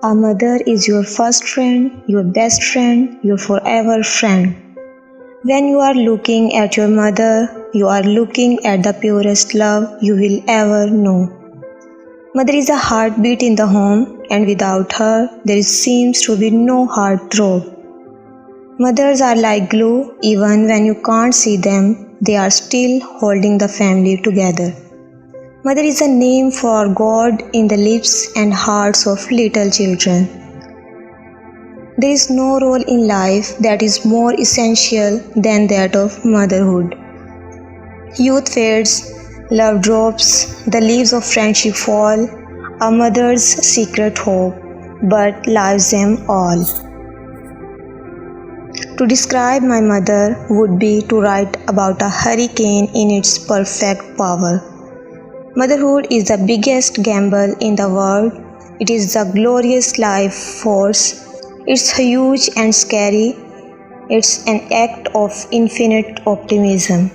A mother is your first friend, your best friend, your forever friend. When you are looking at your mother, you are looking at the purest love you will ever know. Mother is a heartbeat in the home, and without her, there seems to be no heart throb. Mothers are like glue, even when you can't see them, they are still holding the family together. Mother is a name for God in the lips and hearts of little children. There is no role in life that is more essential than that of motherhood. Youth fades, love drops, the leaves of friendship fall, a mother's secret hope, but lives them all. To describe my mother would be to write about a hurricane in its perfect power. Motherhood is the biggest gamble in the world. It is the glorious life force. It's huge and scary. It's an act of infinite optimism.